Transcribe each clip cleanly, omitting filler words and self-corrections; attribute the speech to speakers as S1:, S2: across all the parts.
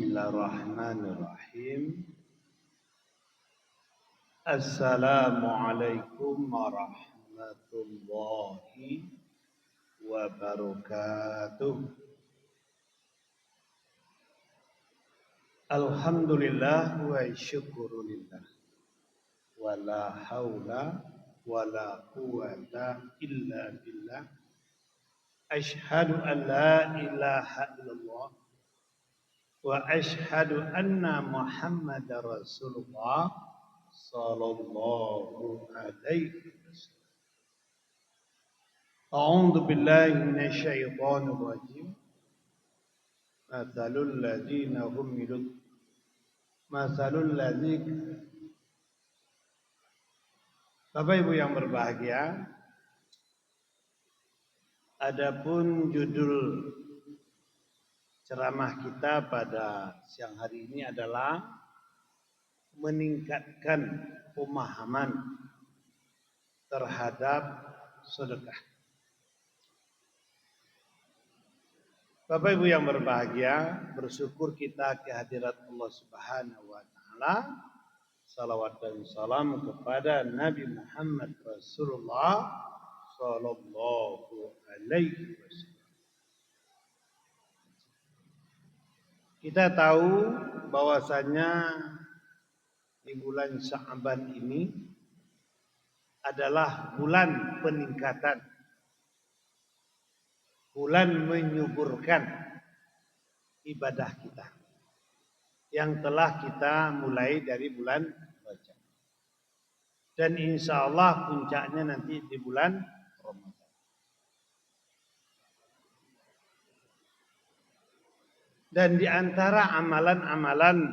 S1: Bismillahirrahmanirrahim. Assalamualaikum warahmatullahi wabarakatuh. Alhamdulillah wa syukurulillah. Wa la hawla wa la quwata illa billah. Ashhadu an la ilaha illallah. Wa ashhadu anna Muhammadar Rasulullah sallallahu alaihi wasallam. A'udzu billahi minasy syaithanir rajim. Mathalul ladzina humilu Mathalul ladzina. Bapak Ibu yang berbahagia, adapun judul ceramah kita pada siang hari ini adalah meningkatkan pemahaman terhadap sedekah. Bapak Ibu yang berbahagia, bersyukur kita kehadirat Allah Subhanahu wa taala. Salawat dan salam kepada Nabi Muhammad Rasulullah sallallahu alaihi wasallam. Kita tahu bahwasanya di bulan Sya'ban ini adalah bulan peningkatan, bulan menyuburkan ibadah kita yang telah kita mulai dari bulan Rajab. Dan insya Allah puncaknya nanti di bulan Ramadan. Dan di antara amalan-amalan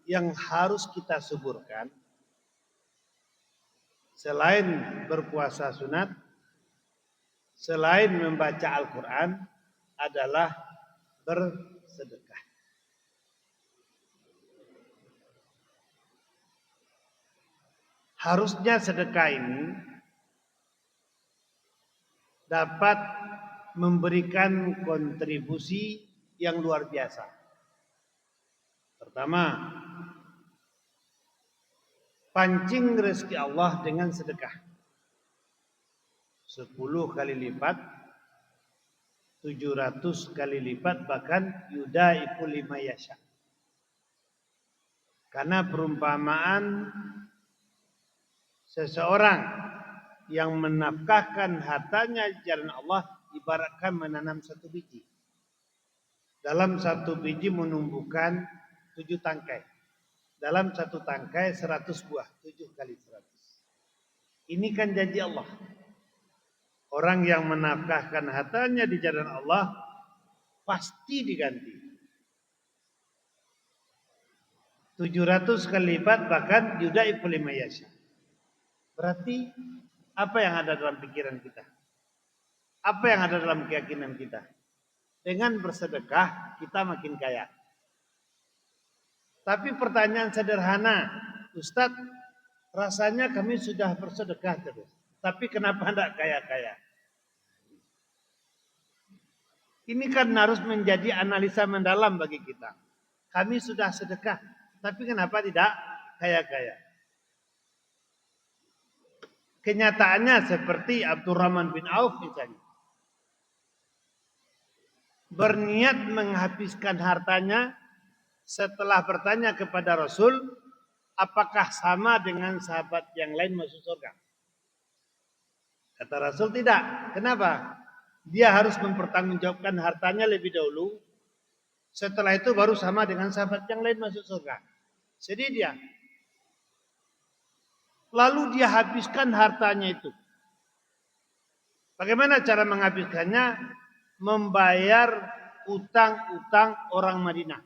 S1: yang harus kita suburkan, selain berpuasa sunat, selain membaca Al-Quran, adalah bersedekah. Harusnya sedekah ini dapat memberikan kontribusi yang luar biasa. Pertama, pancing rezeki Allah dengan sedekah. 10 kali lipat, 700 kali lipat, bahkan yudaifu lima yasha. Karena perumpamaan seseorang yang menafkahkan hartanya di jalan Allah ibaratkan menanam satu biji. Dalam satu biji menumbuhkan 7 tangkai. Dalam satu tangkai 100 buah. 7 kali 100. Ini kan janji Allah. Orang yang menafkahkan hartanya di jalan Allah pasti diganti. 700 kali lipat, bahkan yudaifu lima yasha. Berarti apa yang ada dalam pikiran kita? Apa yang ada dalam keyakinan kita? Dengan bersedekah kita makin kaya. Tapi pertanyaan sederhana, Ustadz, rasanya kami sudah bersedekah terus, tapi kenapa tidak kaya-kaya? Ini kan harus menjadi analisa mendalam bagi kita. Kami sudah sedekah, tapi kenapa tidak kaya-kaya? Kenyataannya seperti Abdurrahman bin Auf misalnya. Berniat menghabiskan hartanya setelah bertanya kepada Rasul, apakah sama dengan sahabat yang lain masuk surga? Kata Rasul tidak. Kenapa? Dia harus mempertanggungjawabkan hartanya lebih dahulu. Setelah itu baru sama dengan sahabat yang lain masuk surga. Jadi dia. Lalu dia habiskan hartanya itu. Bagaimana cara menghabiskannya? Membayar utang-utang orang Madinah.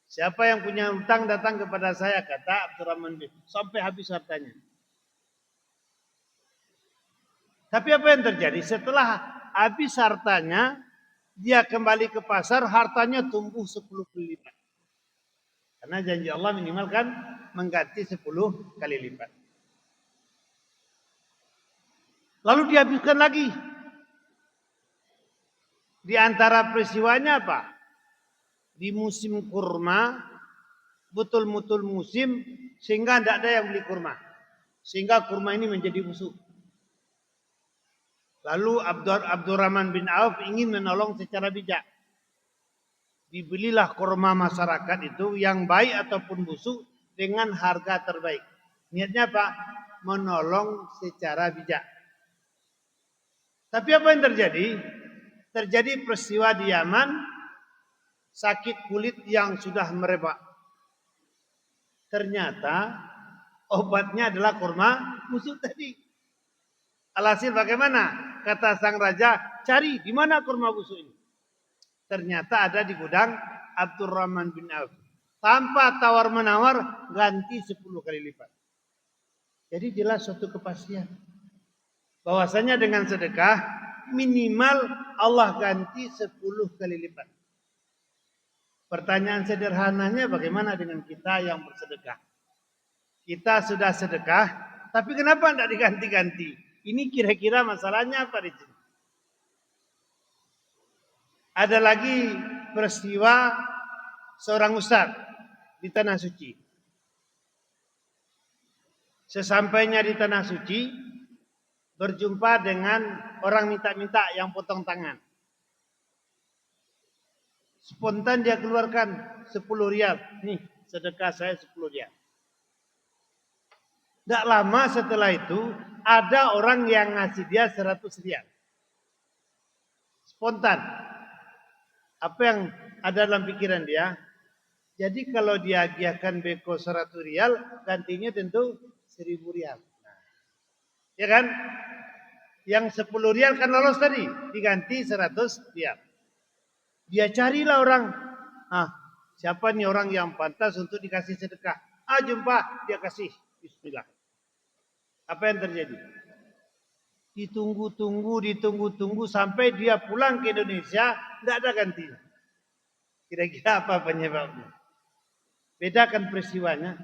S1: Siapa yang punya utang datang kepada saya, kata Abdurrahman bin, sampai habis hartanya. Tapi apa yang terjadi? Setelah habis hartanya, dia kembali ke pasar, hartanya tumbuh 10 kali lipat. Karena janji Allah minimal kan mengganti 10 kali lipat. Lalu dihabiskan lagi. Di antara peristiwanya apa? di musim kurma, betul-betul musim, sehingga tidak ada yang beli kurma. Sehingga kurma ini menjadi busuk. Lalu Abdurrahman bin Auf ingin menolong secara bijak. Dibelilah kurma masyarakat itu yang baik ataupun busuk dengan harga terbaik. Niatnya apa? Menolong secara bijak. Tapi apa yang terjadi? Terjadi peristiwa di Yaman, sakit kulit yang sudah merebak. Ternyata obatnya adalah kurma busuk tadi. Alhasil bagaimana? Kata sang raja, cari di mana kurma busuk ini. Ternyata ada di gudang Abdurrahman bin Auf. Tanpa tawar-menawar, ganti 10 kali lipat. Jadi jelas suatu kepastian. Bahwasanya dengan sedekah, minimal Allah ganti 10 kali lipat. Pertanyaan sederhananya, bagaimana dengan kita yang bersedekah? Kita sudah sedekah, tapi kenapa tidak diganti-ganti? Ini kira-kira masalahnya apa di sini? Ada lagi peristiwa seorang ustaz di Tanah Suci. Sesampainya di Tanah Suci, berjumpa dengan orang minta-minta yang potong tangan. Spontan dia keluarkan 10 rial. Nih, sedekah saya 10 rial. Tidak lama setelah itu, ada orang yang ngasih dia 100 rial. Spontan. Apa yang ada dalam pikiran dia? Jadi kalau dia hadiahkan beko 100 rial, gantinya tentu 1000 rial. Ya kan? Yang 10 rial kan lolos tadi, diganti 100 rial. Dia carilah orang. Siapa nih orang yang pantas untuk dikasih sedekah? Jumpa, dia kasih. Bismillah. Apa yang terjadi? Ditunggu sampai dia pulang ke Indonesia, tidak ada gantinya. Kira-kira apa penyebabnya? Bedakan peristiwanya.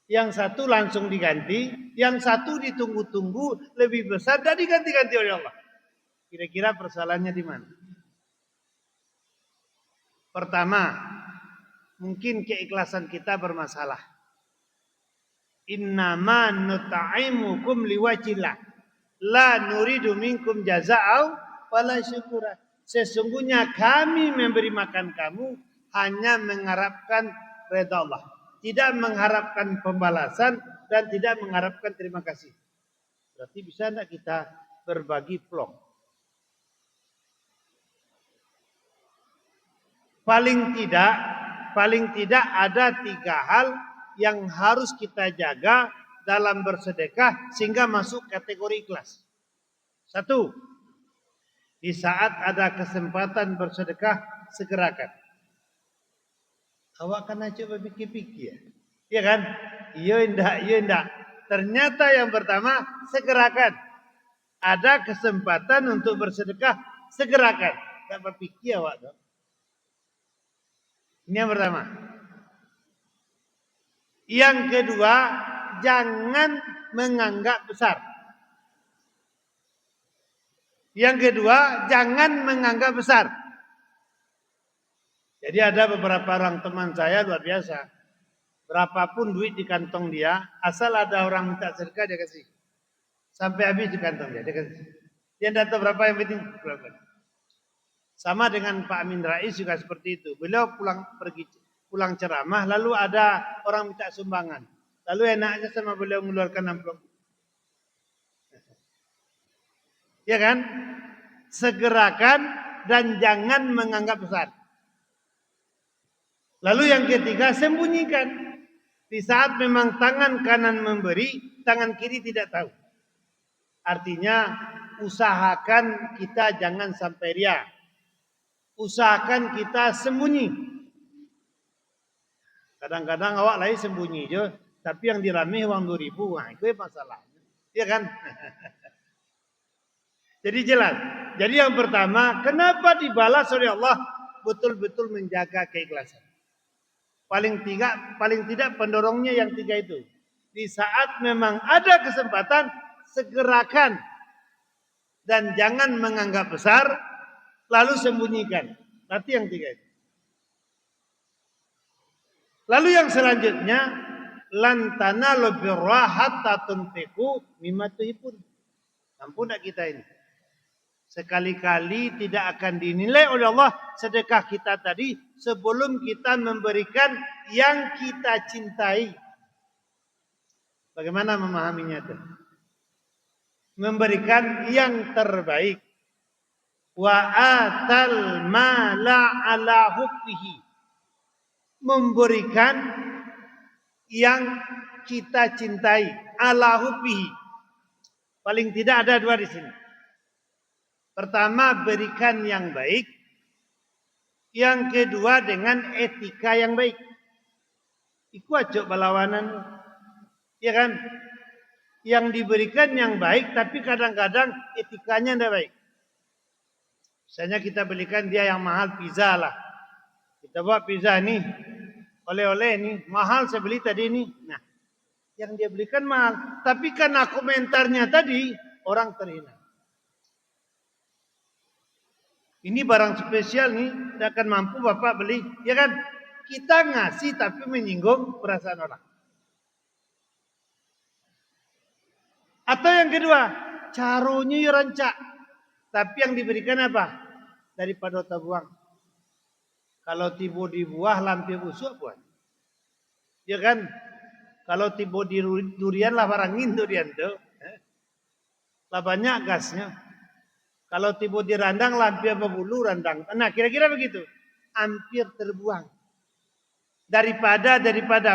S1: Yang satu langsung diganti, yang satu ditunggu-tunggu lebih besar dan diganti-ganti oleh Allah. Kira-kira persoalannya di mana? Pertama, mungkin keikhlasan kita bermasalah. Innama nut'imukum liwajillah, la nuridu minkum jaza'au wala syukura. Sesungguhnya kami memberi makan kamu hanya mengharapkan redha Allah, tidak mengharapkan pembalasan dan tidak mengharapkan terima kasih. Berarti bisa tidak kita berbagi plong? Paling tidak ada 3 hal yang harus kita jaga dalam bersedekah sehingga masuk kategori ikhlas. 1, di saat ada kesempatan bersedekah, segerakan. Awak kan coba pikir-pikir, ya kan? Iya enggak. Ternyata yang pertama, segerakan. Ada kesempatan untuk bersedekah, segerakan. Tak berpikir awak dong. Ini yang pertama. Yang kedua, jangan menganggap besar. Yang kedua, jangan menganggap besar. Jadi ada beberapa orang teman saya luar biasa. Berapapun duit di kantong dia, asal ada orang minta sedekah dia kasih. Sampai habis di kantong dia kasih. Dia tidak tahu berapa yang penting berapa. Sama dengan Pak Amin Rais juga seperti itu. Beliau pulang ceramah, lalu ada orang minta sumbangan. Lalu enaknya sama beliau mengeluarkan amplop. Ya kan? Segerakan dan jangan menganggap besar. Lalu yang ketiga, sembunyikan. Di saat memang tangan kanan memberi, tangan kiri tidak tahu. Artinya, usahakan kita jangan sampai riya. Usahakan kita sembunyi. Kadang-kadang awak lain sembunyi je, tapi yang dirame uang 2.000, wah itu masalahnya. Iya kan? Jadi jelas. Jadi yang pertama, kenapa dibalas oleh Allah? Betul-betul menjaga keikhlasan. Paling tidak pendorongnya yang 3 itu. Di saat memang ada kesempatan, segerakan. Dan jangan menganggap besar, lalu sembunyikan. Berarti yang 3 itu. Lalu yang selanjutnya, lan tanalu birra hatta tunfiqu mimma tuhibbun. Ampun tak kita ini. Sekali-kali tidak akan dinilai oleh Allah sedekah kita tadi sebelum kita memberikan yang kita cintai. Bagaimana memahaminya itu? Memberikan yang terbaik. Wa atal mala ala hubbihi. Memberikan yang kita cintai ala hubbihi. Paling tidak ada dua di sini. Pertama, berikan yang baik. Yang kedua, dengan etika yang baik. Iku aja balawanan. Ya kan? Yang diberikan yang baik, tapi kadang-kadang etikanya tidak baik. Misalnya kita belikan dia yang mahal pizza lah. Kita buat pizza nih, oleh-oleh nih, mahal saya beli tadi nih. Nah, yang dia belikan mahal, tapi karena komentarnya tadi orang terhina. Ini barang spesial nih, tidak akan mampu Bapak beli, ya kan? Kita ngasih tapi menyinggung perasaan orang. Atau yang kedua, carunya rancak, tapi yang diberikan apa? Daripada buang. Kalau tiba di buah lampion busuk buat. Ya kan? Kalau tiba di durian lah barangin durian tuh. Lah banyak gasnya. Kalau tiba di randang lampion bulu randang. Nah, kira-kira begitu. Hampir terbuang. Daripada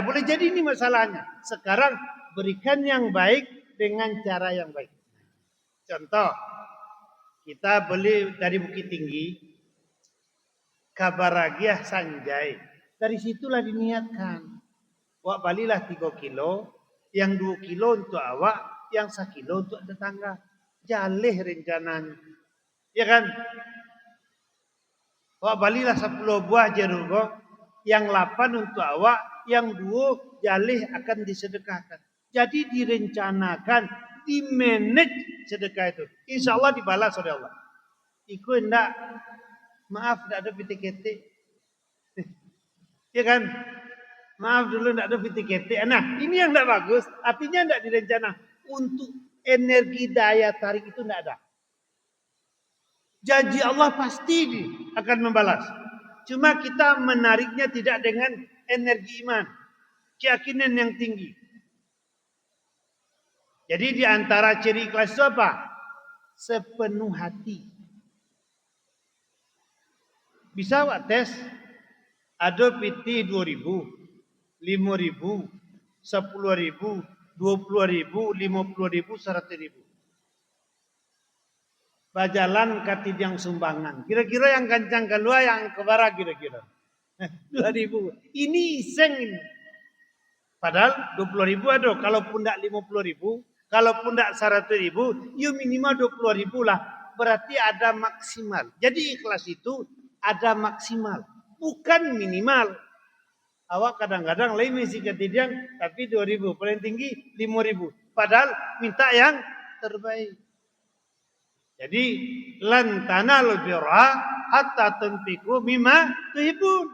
S1: boleh jadi ini masalahnya. Sekarang berikan yang baik dengan cara yang baik. Contoh, kita beli dari Bukit Tinggi Kabaragiah Sanjay. Dari situlah diniatkan. Wak balilah 3 kilo, yang 2 kilo untuk awak, yang 1 kilo untuk tetangga. Jalih rencananya. Ya kan? Wak balilah 10 buah jeruk, yang 8 untuk awak, yang 2 jalih akan disedekahkan. Jadi direncanakan, dimanage sedekah itu. Insya Allah dibalas oleh Allah. Iku enggak, maaf enggak ada pitik-ketik. Ya kan? Maaf dulu enggak ada pitik-ketik. Nah, ini yang enggak bagus. Artinya enggak direncana. Untuk energi daya tarik itu enggak ada. Janji Allah pasti akan membalas. Cuma kita menariknya tidak dengan energi iman. Keyakinan yang tinggi. Jadi di antara ciri ikhlas itu apa? Sepenuh hati. Bisa wak tes. Ada piti 2.000, 5.000, 10.000, 20.000, 50.000, 100.000. Bajalan katid yang sumbangan. Kira-kira yang kencang keluar yang kebara kira-kira. 2.000. Ini iseng ini. Padahal 20.000 ada. Kalaupun tidak 50.000, kalaupun tidak 100.000, ya minimal 20.000 lah. Berarti ada maksimal. Jadi ikhlas itu ada maksimal. Bukan minimal. Awak kadang-kadang lain mesti ketidian, tapi 2.000. Paling tinggi 5.000. Padahal minta yang terbaik. Jadi lan tanalul birra hatta tunfiqu mimma tuhibbun.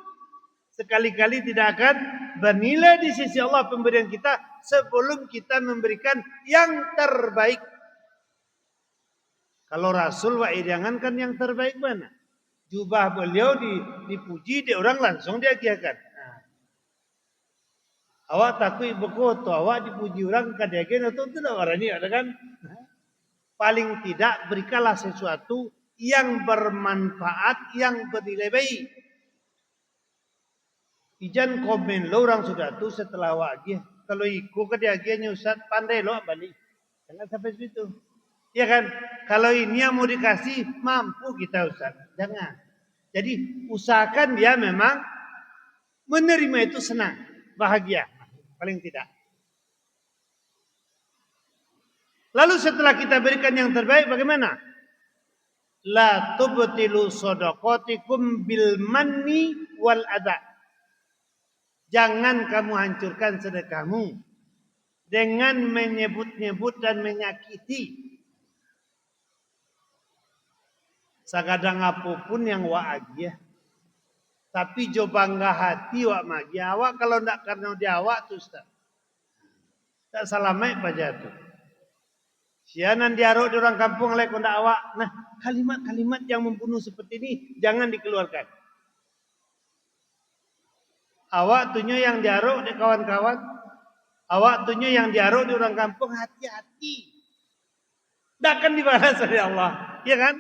S1: Sekali-kali tidak akan bernilai di sisi Allah pemberian kita sebelum kita memberikan yang terbaik. Kalau Rasul wa jangan kan yang terbaik mana? Jubah beliau dipuji, dia orang langsung diagiakan. Nah. Awak takut ibu kota, awak dipuji orang kadiagen atau tidak warani ada kan? Paling tidak berikanlah sesuatu yang bermanfaat, yang bernilai baik. Ijan komen lo orang sudah tu setelah wajib. Kalau ikut ke diagiannya Ustaz pandai lo balik. Jangan sampai situ. Ya kan? Kalau ini yang mau dikasih mampu kita Ustaz. Jangan. Jadi usahakan dia memang menerima itu senang, bahagia. Paling tidak. Lalu setelah kita berikan yang terbaik bagaimana? La tubtilu shadaqatikum bil manni wal adha. Jangan kamu hancurkan sedekahmu dengan menyebut-nyebut dan menyakiti. Sagadang apapun yang wa'agiyah. Tapi jo bangga hati wak magi awak kalau ndak karena dia awak tu Ustaz. Tak salah mai paja tu. Sianan diarok di orang kampung lek ndak awak. Nah, kalimat-kalimat yang membunuh seperti ini jangan dikeluarkan. Awak tunyo yang diarok di kawan-kawan. Awak tunyo yang diarok di orang kampung, hati-hati. Ndak akan dibalas oleh Allah, ya kan?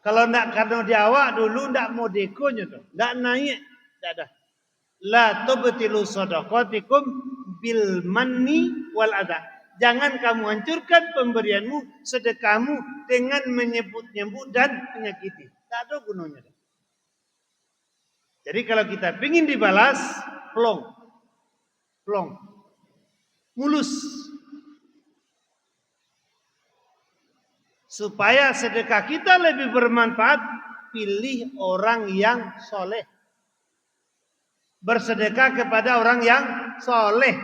S1: Kalau ndak karena di awak dulu ndak mau dekonya tuh, ndak naik, ndak ada. La tubtilu sadaqatikum bil manni wal adha. Jangan kamu hancurkan pemberianmu, sedekahmu dengan menyebut-nyebut dan menyakiti. Tak ada gunanya. Jadi kalau kita ingin dibalas, plong, mulus. Supaya sedekah kita lebih bermanfaat, pilih orang yang soleh. Bersedekah kepada orang yang soleh.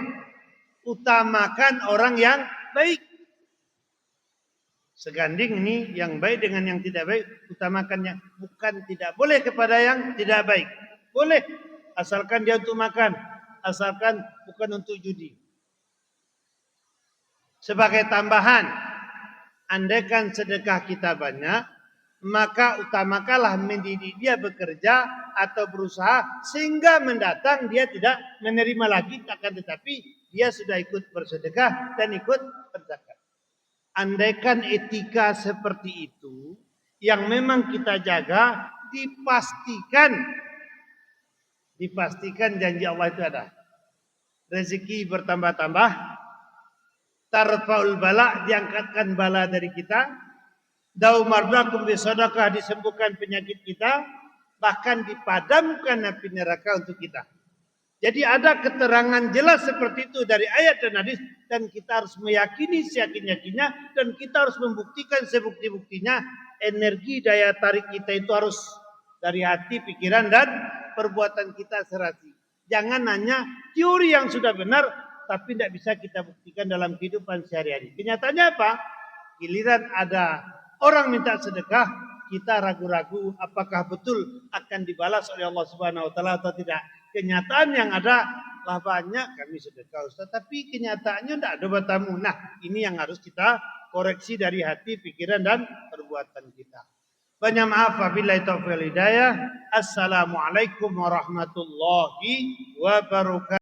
S1: Utamakan orang yang baik. Seganding ini yang baik dengan yang tidak baik, utamakannya. Bukan tidak boleh kepada yang tidak baik. Boleh, asalkan dia untuk makan. Asalkan bukan untuk judi. Sebagai tambahan, andaikan sedekah kita banyak, maka utamakanlah mendidik dia bekerja atau berusaha sehingga mendatang dia tidak menerima lagi, akan tetapi dia sudah ikut bersedekah dan ikut berzakat. Andaikan etika seperti itu yang memang kita jaga, dipastikan janji Allah itu ada. Rezeki bertambah-tambah, tarfaul bala, diangkatkan bala dari kita, dau mardakum bisadaqah, disembuhkan penyakit kita, bahkan dipadamkan api neraka untuk kita. Jadi ada keterangan jelas seperti itu dari ayat dan hadis, dan kita harus meyakini seyakin-yakinnya, dan kita harus membuktikan sebukti-buktinya. Energi daya tarik kita itu harus dari hati, pikiran, dan perbuatan kita serasi. Jangan hanya teori yang sudah benar tapi tidak bisa kita buktikan dalam kehidupan sehari-hari. Kenyataannya apa? Giliran ada orang minta sedekah, kita ragu-ragu apakah betul akan dibalas oleh Allah Subhanahu wa taala atau tidak. Kenyataan yang ada lah banyak kami sedekah Ustaz, tapi kenyataannya tidak ada bertamu. Nah, ini yang harus kita koreksi dari hati, pikiran, dan perbuatan kita. Banyak maaf, wabillahi taufiq wal hidayah. Assalamualaikum warahmatullahi wabarakatuh.